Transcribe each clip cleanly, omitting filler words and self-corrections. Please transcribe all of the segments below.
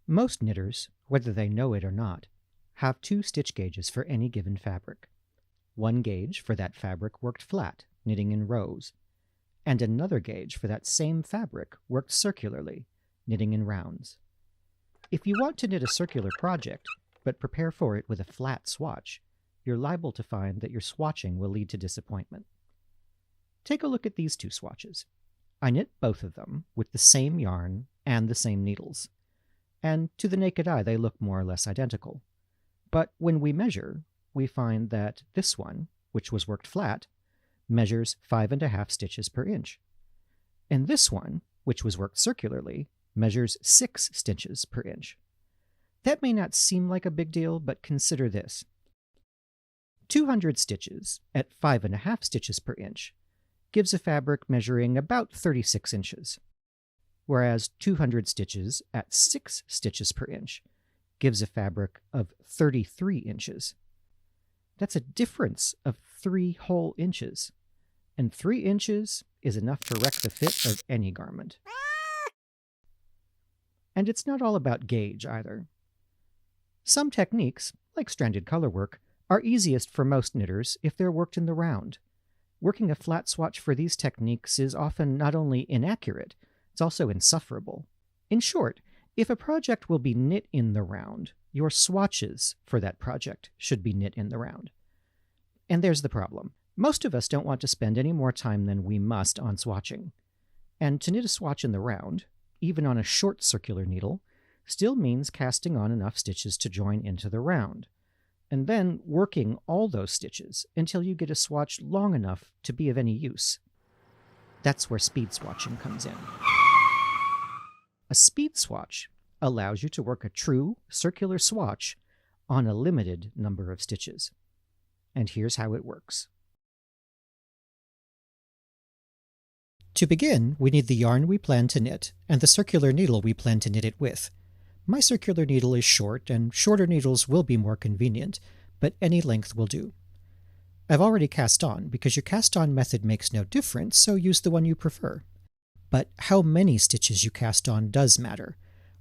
Most knitters, whether they know it or not, have two stitch gauges for any given fabric. One gauge for that fabric worked flat, knitting in rows, and another gauge for that same fabric worked circularly, knitting in rounds. If you want to knit a circular project, but prepare for it with a flat swatch, you're liable to find that your swatching will lead to disappointment. Take a look at these two swatches. I knit both of them with the same yarn and the same needles, and to the naked eye they look more or less identical. But when we measure, we find that this one, which was worked flat, measures 5½ stitches per inch, and this one, which was worked circularly, measures 6 stitches per inch. That may not seem like a big deal, but consider this. 200 stitches at 5½ stitches per inch gives a fabric measuring about 36 inches, whereas 200 stitches at 6 stitches per inch gives a fabric of 33 inches. That's a difference of 3 whole inches, and 3 inches is enough to wreck the fit of any garment. And it's not all about gauge either. Some techniques, like stranded color work, are easiest for most knitters if they're worked in the round. Working a flat swatch for these techniques is often not only inaccurate, it's also insufferable. In short, if a project will be knit in the round, your swatches for that project should be knit in the round. And there's the problem. Most of us don't want to spend any more time than we must on swatching. And to knit a swatch in the round, even on a short circular needle, still means casting on enough stitches to join into the round, and then working all those stitches until you get a swatch long enough to be of any use. That's where speed swatching comes in. A speed swatch allows you to work a true circular swatch on a limited number of stitches. And here's how it works. To begin, we need the yarn we plan to knit and the circular needle we plan to knit it with. My circular needle is short, and shorter needles will be more convenient, but any length will do. I've already cast on, because your cast-on method makes no difference, so use the one you prefer. But how many stitches you cast on does matter.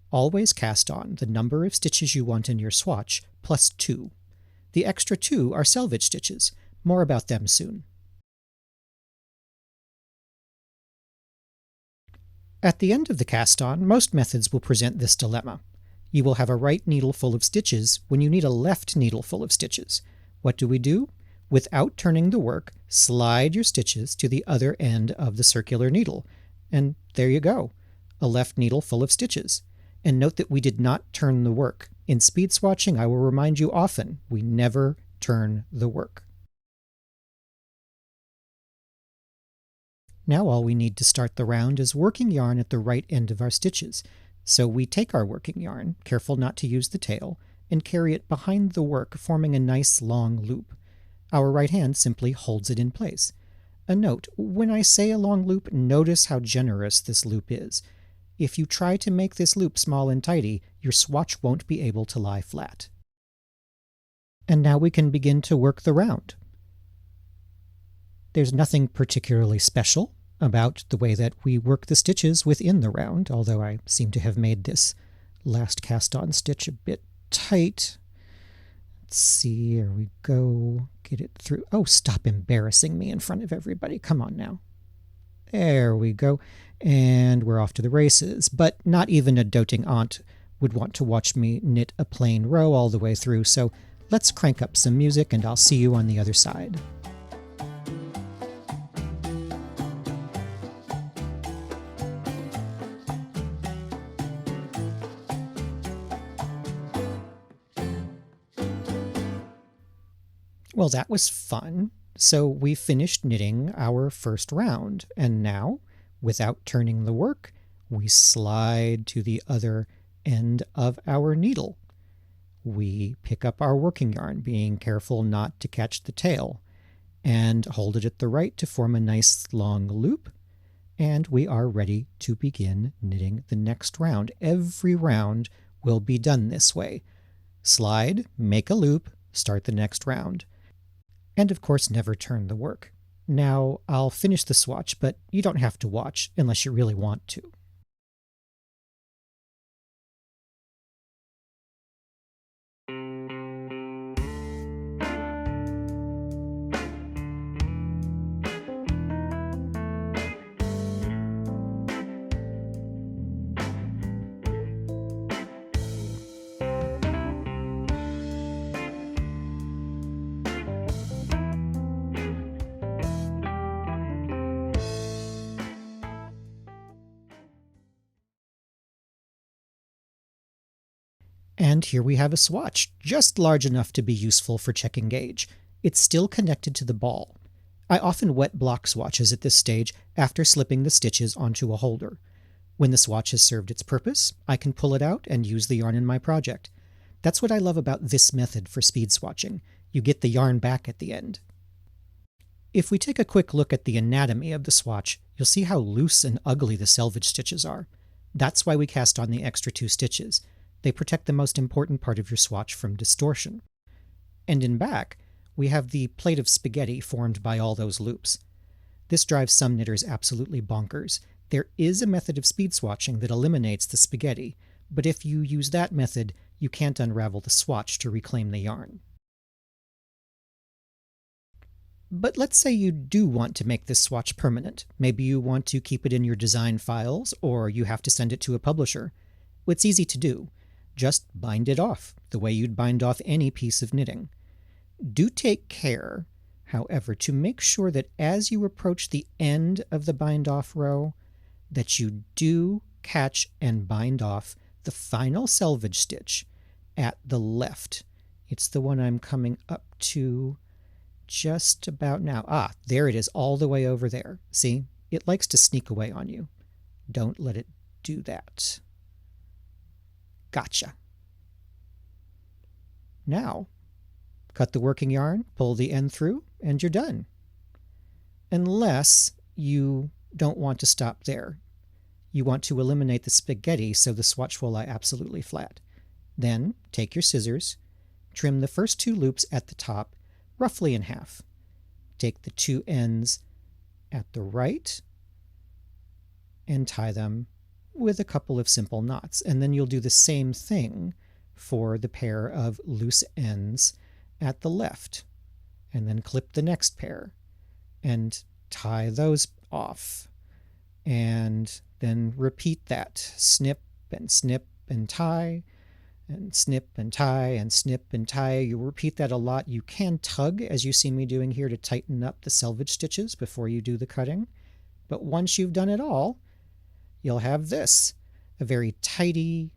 Always cast on the number of stitches you want in your swatch, plus 2. The extra 2 are selvage stitches. More about them soon. At the end of the cast-on, most methods will present this dilemma. You will have a right needle full of stitches when you need a left needle full of stitches. What do? Without turning the work, slide your stitches to the other end of the circular needle. And there you go, a left needle full of stitches. And note that we did not turn the work. In speed swatching, I will remind you often, we never turn the work. Now all we need to start the round is working yarn at the right end of our stitches. So we take our working yarn, careful not to use the tail, and carry it behind the work, forming a nice long loop. Our right hand simply holds it in place. A note, when I say a long loop, notice how generous this loop is. If you try to make this loop small and tidy, your swatch won't be able to lie flat. And now we can begin to work the round. There's nothing particularly special about the way that we work the stitches within the round, although I seem to have made this last cast-on stitch a bit tight. Let's see, here we go. Get it through. Oh, stop embarrassing me in front of everybody. Come on now. There we go. And we're off to the races. But not even a doting aunt would want to watch me knit a plain row all the way through, so let's crank up some music and I'll see you on the other side. Well, that was fun. So we finished knitting our first round, and now, without turning the work, we slide to the other end of our needle. We pick up our working yarn, being careful not to catch the tail, and hold it at the right to form a nice long loop, and we are ready to begin knitting the next round. Every round will be done this way. Slide, make a loop, start the next round. And of course never turn the work. Now I'll finish the swatch, but you don't have to watch unless you really want to. And here we have a swatch, just large enough to be useful for checking gauge. It's still connected to the ball. I often wet block swatches at this stage after slipping the stitches onto a holder. When the swatch has served its purpose, I can pull it out and use the yarn in my project. That's what I love about this method for speed swatching. You get the yarn back at the end. If we take a quick look at the anatomy of the swatch, you'll see how loose and ugly the selvage stitches are. That's why we cast on the extra 2 stitches. They protect the most important part of your swatch from distortion. And in back, we have the plate of spaghetti formed by all those loops. This drives some knitters absolutely bonkers. There is a method of speed swatching that eliminates the spaghetti, but if you use that method, you can't unravel the swatch to reclaim the yarn. But let's say you do want to make this swatch permanent. Maybe you want to keep it in your design files, or you have to send it to a publisher. Well, it's easy to do. Just bind it off, the way you'd bind off any piece of knitting. Do take care, however, to make sure that as you approach the end of the bind off row, that you do catch and bind off the final selvage stitch at the left. It's the one I'm coming up to just about now. Ah, there it is, all the way over there. See? It likes to sneak away on you. Don't let it do that. Gotcha. Now, cut the working yarn, pull the end through, and you're done. Unless you don't want to stop there. You want to eliminate the spaghetti so the swatch will lie absolutely flat. Then take your scissors, trim the first 2 loops at the top roughly in half. Take the 2 ends at the right and tie them with a couple of simple knots. And then you'll do the same thing for the pair of loose ends at the left. And then clip the next pair and tie those off. And then repeat that. Snip and tie, and snip and tie, and snip and tie. You repeat that a lot. You can tug, as you see me doing here, to tighten up the selvage stitches before you do the cutting. But once you've done it all, you'll have this, a very tidy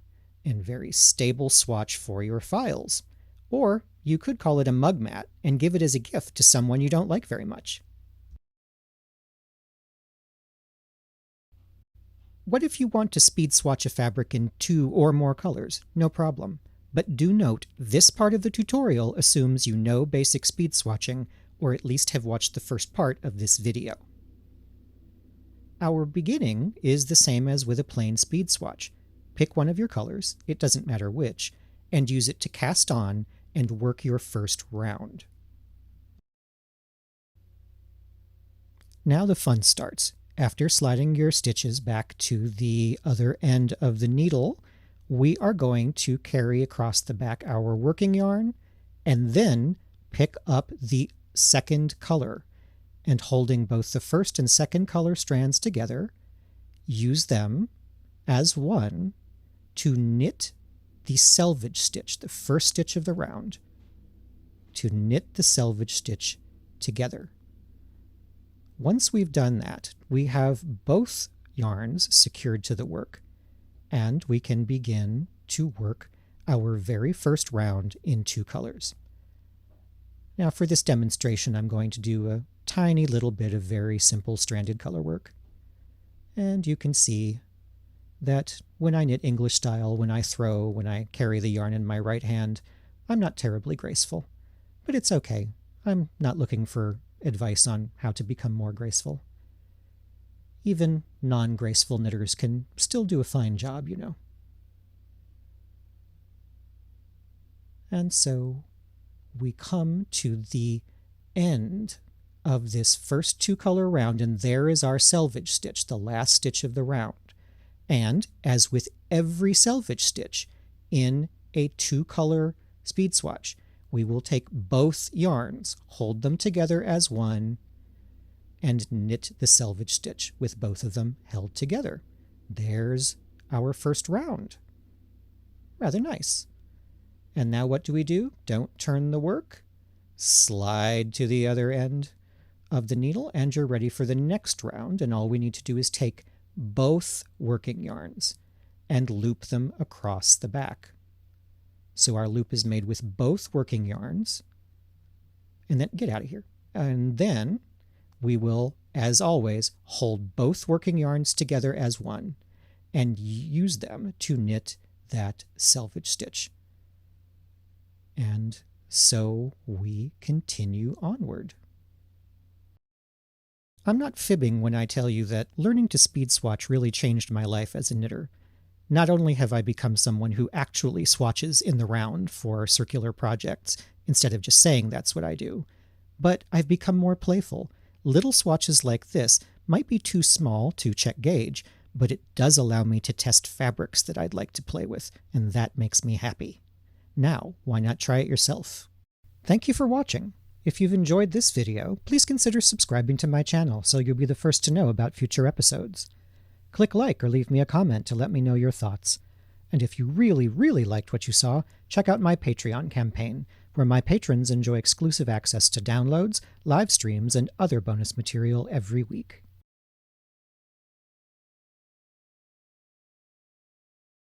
and very stable swatch for your files. Or you could call it a mug mat and give it as a gift to someone you don't like very much. What if you want to speed swatch a fabric in 2 or more colors? No problem. But do note, this part of the tutorial assumes you know basic speed swatching, or at least have watched the first part of this video. Our beginning is the same as with a plain speed swatch. Pick one of your colors, it doesn't matter which, and use it to cast on and work your first round. Now the fun starts. After sliding your stitches back to the other end of the needle, we are going to carry across the back our working yarn and then pick up the second color, and holding both the first and second color strands together, use them as one to knit the selvage stitch, the first stitch of the round, to knit the selvage stitch together. Once we've done that, we have both yarns secured to the work, and we can begin to work our very first round in 2 colors. Now for this demonstration, I'm going to do a tiny little bit of very simple stranded color work. And you can see that when I knit English style, when I carry the yarn in my right hand, I'm not terribly graceful. But it's okay. I'm not looking for advice on how to become more graceful. Even non-graceful knitters can still do a fine job, you know. And so we come to the end of this first 2-color round, and there is our selvage stitch, the last stitch of the round. And as with every selvage stitch in a 2-color speed swatch, we will take both yarns, hold them together as one, and knit the selvage stitch with both of them held together. There's our first round. Rather nice. And now what do? Don't turn the work. Slide to the other end of the needle, and you're ready for the next round, and all we need to do is take both working yarns and loop them across the back. So our loop is made with both working yarns. And then, get out of here. And then we will, as always, hold both working yarns together as one and use them to knit that selvage stitch. And so we continue onward. I'm not fibbing when I tell you that learning to speed swatch really changed my life as a knitter. Not only have I become someone who actually swatches in the round for circular projects, instead of just saying that's what I do, but I've become more playful. Little swatches like this might be too small to check gauge, but it does allow me to test fabrics that I'd like to play with, and that makes me happy. Now, why not try it yourself? Thank you for watching. If you've enjoyed this video, please consider subscribing to my channel so you'll be the first to know about future episodes. Click like or leave me a comment to let me know your thoughts. And if you really liked what you saw, check out my Patreon campaign, where my patrons enjoy exclusive access to downloads, live streams, and other bonus material every week.